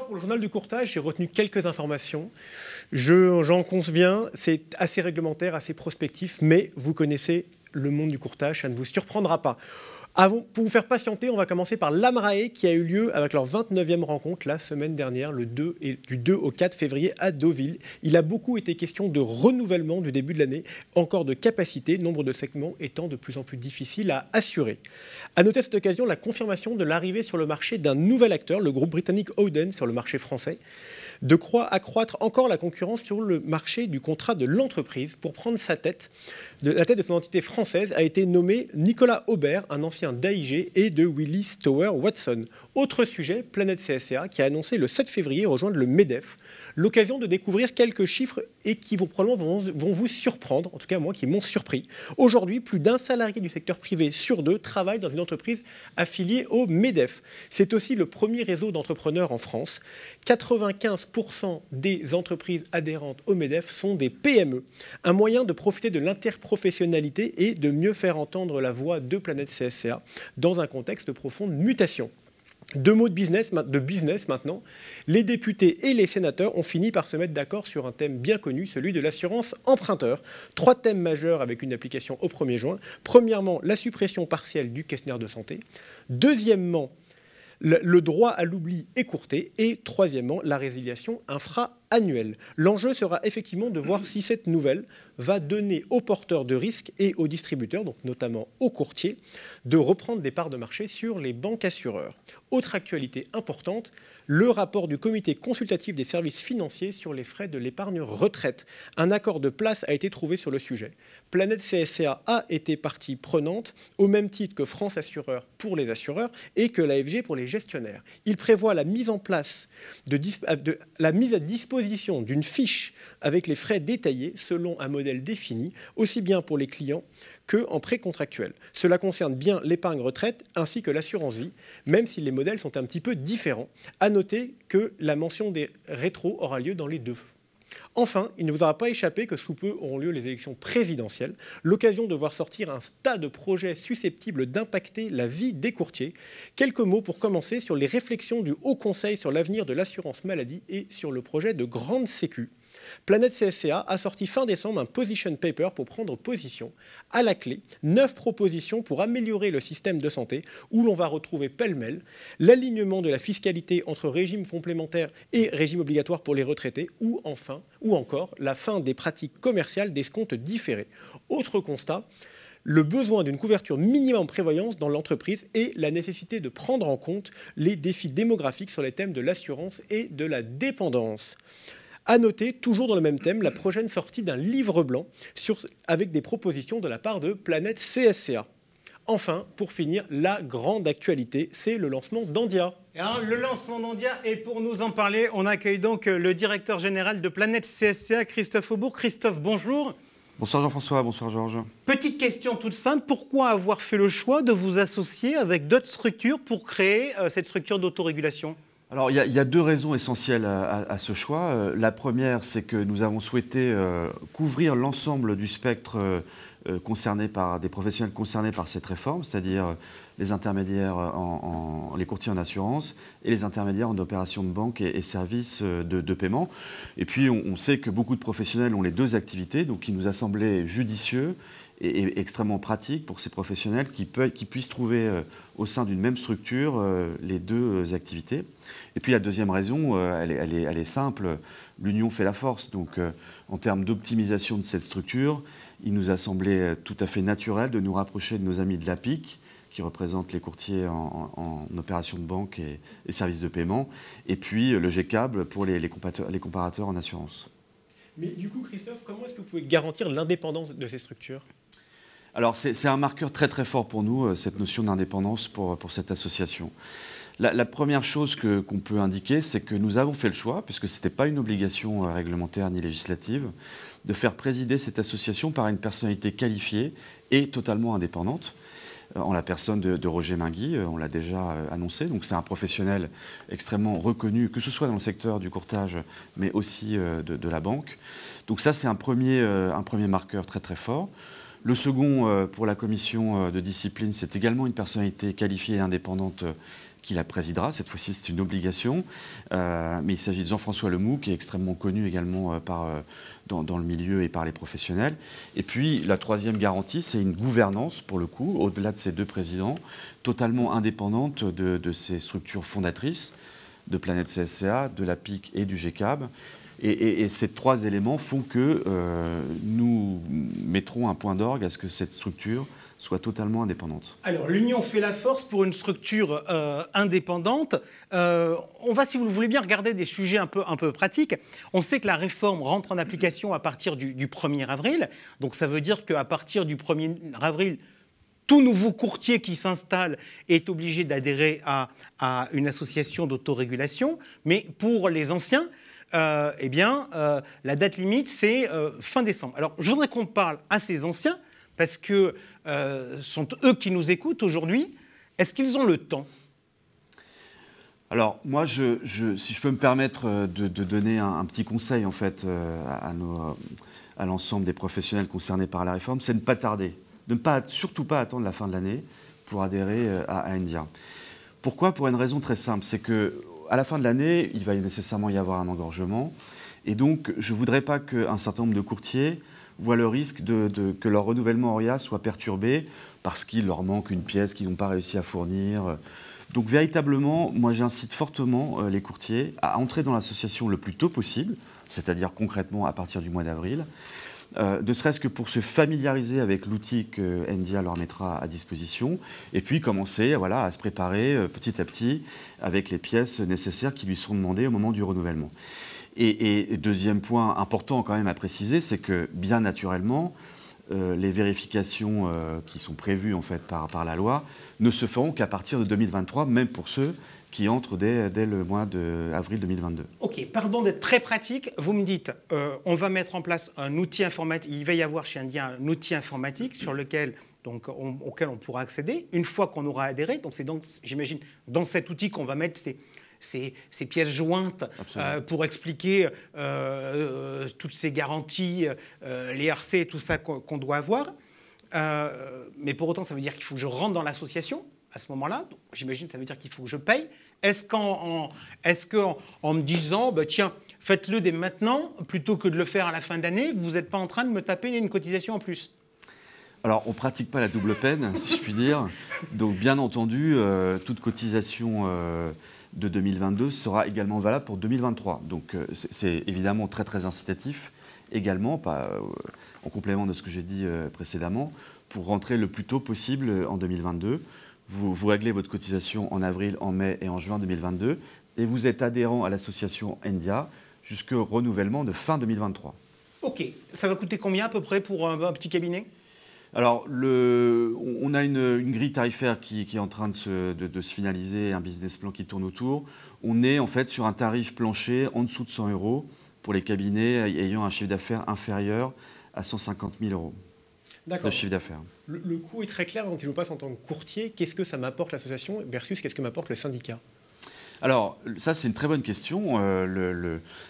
soir, pour le journal du courtage, j'ai retenu quelques informations. J'en conviens, c'est assez réglementaire, assez prospectif, mais vous connaissez le monde du courtage, ça ne vous surprendra pas. Pour vous faire patienter, on va commencer par l'AMRAE qui a eu lieu avec leur 29e rencontre la semaine dernière, du 2 au 4 février à Deauville. Il a beaucoup été question de renouvellement du début de l'année, encore de capacité, nombre de segments étant de plus en plus difficiles à assurer. À noter à cette occasion la confirmation de l'arrivée sur le marché d'un nouvel acteur, le groupe britannique Howden sur le marché français, de quoi accroître encore la concurrence sur le marché du contrat de l'entreprise. Pour prendre la tête de son entité française a été nommé Nicolas Aubert, un ancien d'AIG et de Willis Towers Watson. Autre sujet, Planète CSCA, qui a annoncé le 7 février rejoindre le MEDEF. L'occasion de découvrir quelques chiffres et qui probablement vont vous surprendre, en tout cas moi qui m'ont surpris. Aujourd'hui, plus d'un salarié du secteur privé sur deux travaille dans une entreprise affiliée au MEDEF. C'est aussi le premier réseau d'entrepreneurs en France. 95% des entreprises adhérentes au MEDEF sont des PME. Un moyen de profiter de l'interprofessionnalité et de mieux faire entendre la voix de Planète CSCA dans un contexte de profonde mutation. Deux mots de business maintenant. Les députés et les sénateurs ont fini par se mettre d'accord sur un thème bien connu, celui de l'assurance emprunteur. 3 thèmes majeurs avec une application au 1er juin. Premièrement, la suppression partielle du questionnaire de santé. Deuxièmement, le droit à l'oubli écourté. Et troisièmement, la résiliation infra-annuelle. L'enjeu sera effectivement de voir si cette nouvelle va donner aux porteurs de risques et aux distributeurs, donc notamment aux courtiers, de reprendre des parts de marché sur les banques assureurs. Autre actualité importante, le rapport du comité consultatif des services financiers sur les frais de l'épargne retraite. Un accord de place a été trouvé sur le sujet. Planète CSCA a été partie prenante, au même titre que France Assureur pour les assureurs et que l'AFG pour les gestionnaires. Il prévoit la mise en place la mise à disposition d'une fiche avec les frais détaillés selon un modèle défini, aussi bien pour les clients qu'en pré-contractuel. Cela concerne bien l'épargne retraite ainsi que l'assurance vie, même si les modèles sont un petit peu différents. À noter que la mention des rétros aura lieu dans les deux. Enfin, il ne vous aura pas échappé que sous peu auront lieu les élections présidentielles, l'occasion de voir sortir un tas de projets susceptibles d'impacter la vie des courtiers. Quelques mots pour commencer sur les réflexions du Haut Conseil sur l'avenir de l'assurance maladie et sur le projet de grande sécu. Planète CSCA a sorti fin décembre un position paper pour prendre position. À la clé, 9 propositions pour améliorer le système de santé où l'on va retrouver pêle-mêle l'alignement de la fiscalité entre régime complémentaire et régime obligatoire pour les retraités ou encore la fin des pratiques commerciales d'escompte différés. Autre constat, le besoin d'une couverture minimum prévoyance dans l'entreprise et la nécessité de prendre en compte les défis démographiques sur les thèmes de l'assurance et de la dépendance. À noter, toujours dans le même thème, la prochaine sortie d'un livre blanc avec des propositions de la part de Planète CSCA. Enfin, pour finir, la grande actualité, c'est le lancement d'Andia. Alors, le lancement d'Andia, et pour nous en parler, on accueille donc le directeur général de Planète CSCA, Christophe Aubourg. Christophe, bonjour. Bonsoir Jean-François, bonsoir Georges. Petite question toute simple, pourquoi avoir fait le choix de vous associer avec d'autres structures pour créer cette structure d'autorégulation ? Alors, il y a 2 raisons essentielles à ce choix. La première, c'est que nous avons souhaité couvrir l'ensemble du spectre des professionnels concernés par cette réforme, c'est-à-dire les intermédiaires, les courtiers en assurance et les intermédiaires en opérations de banque et services de paiement. Et puis, on sait que beaucoup de professionnels ont les 2 activités, donc il nous a semblé judicieux et extrêmement pratique pour ces professionnels qui puissent trouver au sein d'une même structure les 2 activités. Et puis la deuxième raison, elle est simple, l'union fait la force. Donc en termes d'optimisation de cette structure, il nous a semblé tout à fait naturel de nous rapprocher de nos amis de l'APIC, qui représentent les courtiers en opérations de banque et services de paiement, et puis le GCAB pour les comparateurs en assurance. Mais du coup, Christophe, comment est-ce que vous pouvez garantir l'indépendance de ces structures ? Alors c'est un marqueur très très fort pour nous, cette notion d'indépendance pour cette association. La première chose qu'on peut indiquer, c'est que nous avons fait le choix, puisque ce n'était pas une obligation réglementaire ni législative, de faire présider cette association par une personnalité qualifiée et totalement indépendante, en la personne de Roger Mainguy, on l'a déjà annoncé. Donc c'est un professionnel extrêmement reconnu, que ce soit dans le secteur du courtage, mais aussi de la banque. Donc ça, c'est un premier marqueur très très fort. Le second, pour la commission de discipline, c'est également une personnalité qualifiée et indépendante qui la présidera. Cette fois-ci, c'est une obligation. Mais il s'agit de Jean-François Lemoux, qui est extrêmement connu également dans le milieu et par les professionnels. Et puis, la troisième garantie, c'est une gouvernance, pour le coup, au-delà de ces deux présidents, totalement indépendante de ces structures fondatrices de Planète CSCA, de la PIC et du GCAB. Et ces trois éléments font que nous mettrons un point d'orgue à ce que cette structure soit totalement indépendante. Alors, l'union fait la force pour une structure indépendante. On va, si vous le voulez bien, regarder des sujets un peu pratiques. On sait que la réforme rentre en application à partir du 1er avril. Donc, ça veut dire qu'à partir du 1er avril, tout nouveau courtier qui s'installe est obligé d'adhérer à une association d'autorégulation. Mais pour les anciens, la date limite, c'est fin décembre. Alors, je voudrais qu'on parle à ces anciens, parce que sont eux qui nous écoutent aujourd'hui. Est-ce qu'ils ont le temps ? Alors, moi, si je peux me permettre de donner un petit conseil, en fait, à l'ensemble des professionnels concernés par la réforme, c'est de ne pas tarder, de ne surtout pas attendre la fin de l'année pour adhérer à Endia. Pourquoi ? Pour une raison très simple, c'est qu'à la fin de l'année, il va nécessairement y avoir un engorgement, et donc je ne voudrais pas qu'un certain nombre de courtiers voient le risque que leur renouvellement ORIA soit perturbé parce qu'il leur manque une pièce qu'ils n'ont pas réussi à fournir. Donc véritablement, moi j'incite fortement les courtiers à entrer dans l'association le plus tôt possible, c'est-à-dire concrètement à partir du mois d'avril, ne serait-ce que pour se familiariser avec l'outil que Endia leur mettra à disposition, et puis commencer à se préparer petit à petit avec les pièces nécessaires qui lui seront demandées au moment du renouvellement. Et deuxième point important quand même à préciser, c'est que bien naturellement, les vérifications qui sont prévues en fait par la loi ne se feront qu'à partir de 2023, même pour ceux qui entrent dès le mois d'avril 2022. Ok, pardon d'être très pratique. Vous me dites, on va mettre en place un outil informatique. Il va y avoir chez Endia un outil informatique sur lequel, auquel on pourra accéder une fois qu'on aura adhéré. Donc c'est j'imagine, dans cet outil qu'on va mettre ces pièces jointes pour expliquer toutes ces garanties, les RC, tout ça qu'on doit avoir. Mais pour autant, ça veut dire qu'il faut que je rentre dans l'association à ce moment-là. J'imagine que ça veut dire qu'il faut que je paye. Est-ce qu'en me disant, tiens, faites-le dès maintenant, plutôt que de le faire à la fin d'année, vous n'êtes pas en train de me taper une cotisation en plus ? Alors, on ne pratique pas la double peine, si je puis dire. Donc, bien entendu, toute cotisation de 2022 sera également valable pour 2023. Donc, c'est évidemment très, très incitatif également, en complément de ce que j'ai dit précédemment, pour rentrer le plus tôt possible en 2022. Vous réglez votre cotisation en avril, en mai et en juin 2022 et vous êtes adhérent à l'association Endia jusqu'au renouvellement de fin 2023. Ok. Ça va coûter combien à peu près pour un petit cabinet ? Alors, on a une grille tarifaire qui est en train de se finaliser, un business plan qui tourne autour. On est en fait sur un tarif plancher en dessous de 100 € pour les cabinets ayant un chiffre d'affaires inférieur à 150 000 € de chiffre d'affaires. Le coût est très clair quand je vous passe en tant que courtier. Qu'est-ce que ça m'apporte l'association versus qu'est-ce que m'apporte le syndicat ? Alors, ça, c'est une très bonne question.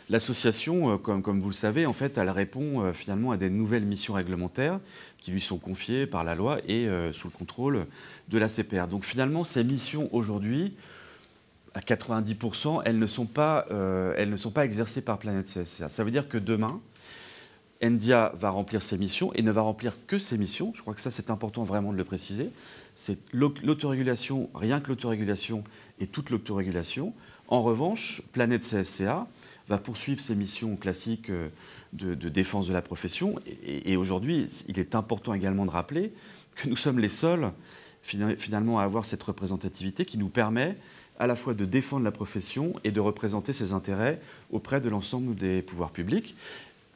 L'association, comme vous le savez, en fait, elle répond finalement à des nouvelles missions réglementaires qui lui sont confiées par la loi et sous le contrôle de la CPR. Donc, finalement, ces missions, aujourd'hui, à 90%, elles ne sont pas exercées par Planète CSCA. Ça veut dire que demain, Endia va remplir ses missions et ne va remplir que ses missions. Je crois que ça, c'est important vraiment de le préciser. C'est l'autorégulation, rien que l'autorégulation et toute l'autorégulation. En revanche, Planète CSCA va poursuivre ses missions classiques de défense de la profession. Et aujourd'hui, il est important également de rappeler que nous sommes les seuls, finalement, à avoir cette représentativité qui nous permet à la fois de défendre la profession et de représenter ses intérêts auprès de l'ensemble des pouvoirs publics.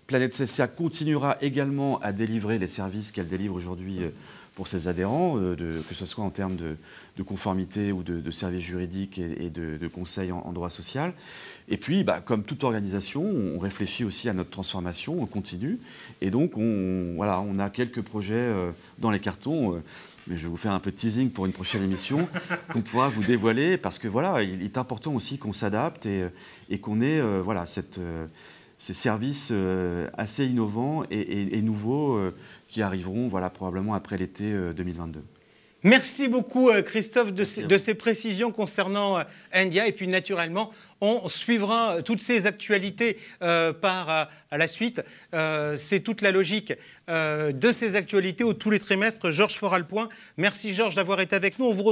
Planète CSCA continuera également à délivrer les services qu'elle délivre aujourd'hui pour ses adhérents, que ce soit en termes de conformité ou de services juridiques et de conseils en droit social. Et puis, comme toute organisation, on réfléchit aussi à notre transformation, on continue. Et donc, on a quelques projets dans les cartons. Mais je vais vous faire un peu de teasing pour une prochaine émission qu'on pourra vous dévoiler, parce que il est important aussi qu'on s'adapte et qu'on ait ces services assez innovants et nouveaux qui arriveront probablement après l'été 2022. Merci beaucoup Christophe de ces précisions concernant India. Et puis naturellement, on suivra toutes ces actualités à la suite. C'est toute la logique de ces actualités où tous les trimestres, Georges fera le point. Merci Georges d'avoir été avec nous. On vous retrouve